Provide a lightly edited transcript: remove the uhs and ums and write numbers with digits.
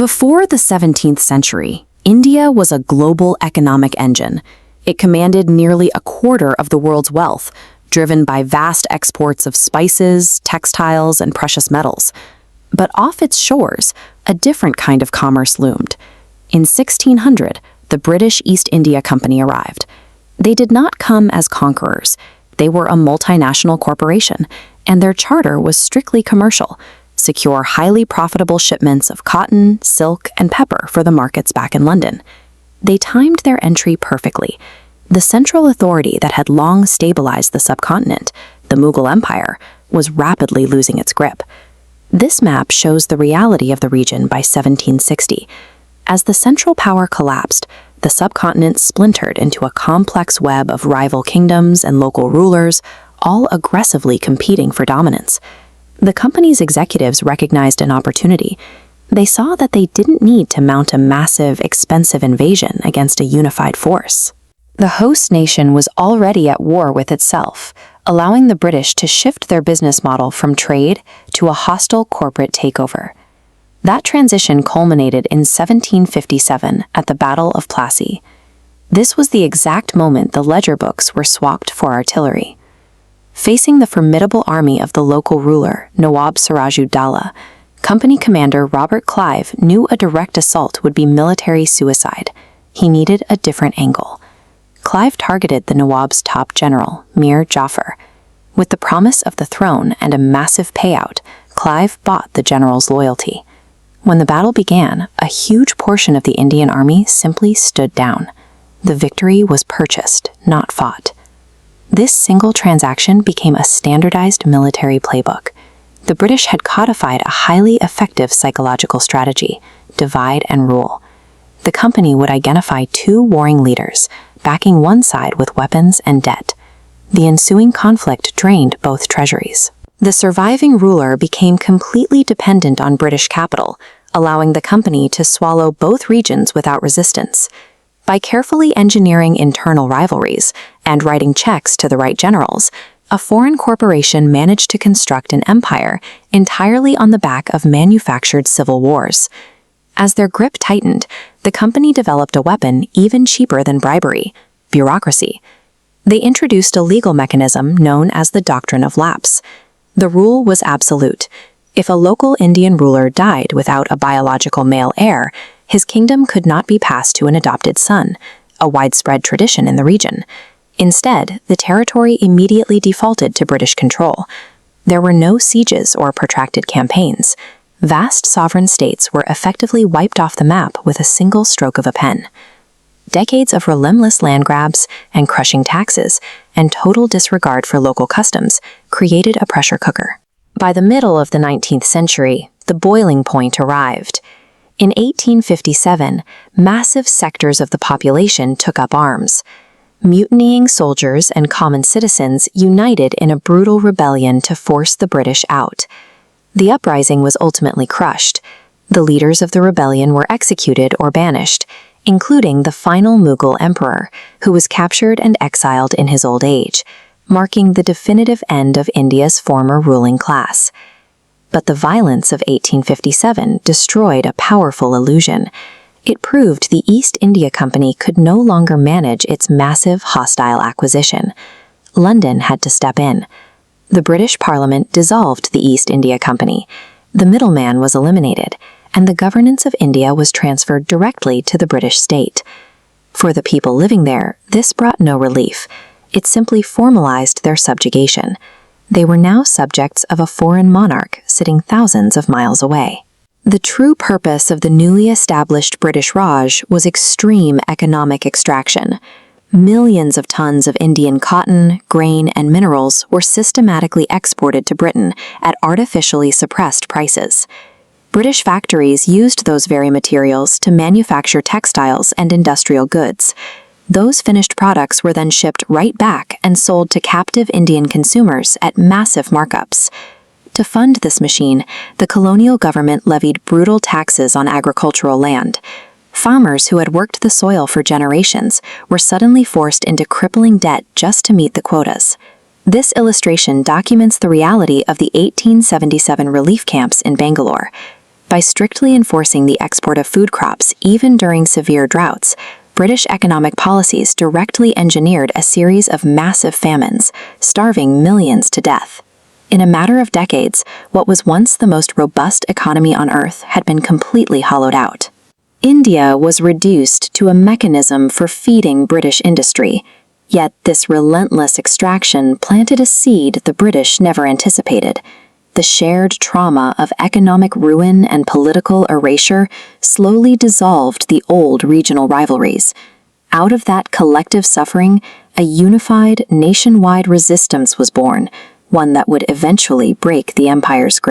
Before the 17th century, India was a global economic engine. It commanded nearly a quarter of the world's wealth, driven by vast exports of spices, textiles, and precious metals. But off its shores, a different kind of commerce loomed. In 1600, the British East India Company arrived. They did not come as conquerors. They were a multinational corporation, and their charter was strictly commercial: secure highly profitable shipments of cotton, silk, and pepper for the markets back in London. They timed their entry perfectly. The central authority that had long stabilized the subcontinent, the Mughal Empire, was rapidly losing its grip. This map shows the reality of the region by 1760. As the central power collapsed, the subcontinent splintered into a complex web of rival kingdoms and local rulers, all aggressively competing for dominance. The company's executives recognized an opportunity. They saw that they didn't need to mount a massive, expensive invasion against a unified force. The host nation was already at war with itself, allowing the British to shift their business model from trade to a hostile corporate takeover. That transition culminated in 1757 at the Battle of Plassey. This was the exact moment the ledger books were swapped for artillery. Facing the formidable army of the local ruler, Nawab Siraj-ud-Daulah, Company Commander Robert Clive knew a direct assault would be military suicide. He needed a different angle. Clive targeted the Nawab's top general, Mir Jafar. With the promise of the throne and a massive payout, Clive bought the general's loyalty. When the battle began, a huge portion of the Indian army simply stood down. The victory was purchased, not fought. This single transaction became a standardized military playbook. The British had codified a highly effective psychological strategy: divide and rule. The company would identify two warring leaders, backing one side with weapons and debt. The ensuing conflict drained both treasuries. The surviving ruler became completely dependent on British capital, allowing the company to swallow both regions without resistance. By carefully engineering internal rivalries and writing checks to the right generals, a foreign corporation managed to construct an empire entirely on the back of manufactured civil wars. As their grip tightened, the company developed a weapon even cheaper than bribery: bureaucracy. They introduced a legal mechanism known as the Doctrine of Lapse. The rule was absolute. If a local Indian ruler died without a biological male heir, his kingdom could not be passed to an adopted son, a widespread tradition in the region. Instead, the territory immediately defaulted to British control. There were no sieges or protracted campaigns. Vast sovereign states were effectively wiped off the map with a single stroke of a pen. Decades of relentless land grabs and crushing taxes and total disregard for local customs created a pressure cooker. By the middle of the 19th century, the boiling point arrived. In 1857, massive sectors of the population took up arms. Mutinying soldiers and common citizens united in a brutal rebellion to force the British out. The uprising was ultimately crushed. The leaders of the rebellion were executed or banished, including the final Mughal emperor, who was captured and exiled in his old age, marking the definitive end of India's former ruling class. But the violence of 1857 destroyed a powerful illusion. It proved the East India Company could no longer manage its massive hostile acquisition. London had to step in. The British Parliament dissolved the East India Company. The middleman was eliminated, and the governance of India was transferred directly to the British state. For the people living there, this brought no relief. It simply formalized their subjugation. They were now subjects of a foreign monarch sitting thousands of miles away. The true purpose of the newly established British Raj was extreme economic extraction. Millions of tons of Indian cotton, grain, and minerals were systematically exported to Britain at artificially suppressed prices. British factories used those very materials to manufacture textiles and industrial goods. Those finished products were then shipped right back and sold to captive Indian consumers at massive markups. To fund this machine, the colonial government levied brutal taxes on agricultural land. Farmers who had worked the soil for generations were suddenly forced into crippling debt just to meet the quotas. This illustration documents the reality of the 1877 relief camps in Bangalore. By strictly enforcing the export of food crops, even during severe droughts, British economic policies directly engineered a series of massive famines, starving millions to death. In a matter of decades, what was once the most robust economy on Earth had been completely hollowed out. India was reduced to a mechanism for feeding British industry, yet this relentless extraction planted a seed the British never anticipated. The shared trauma of economic ruin and political erasure slowly dissolved the old regional rivalries. Out of that collective suffering, a unified, nationwide resistance was born, one that would eventually break the empire's grip.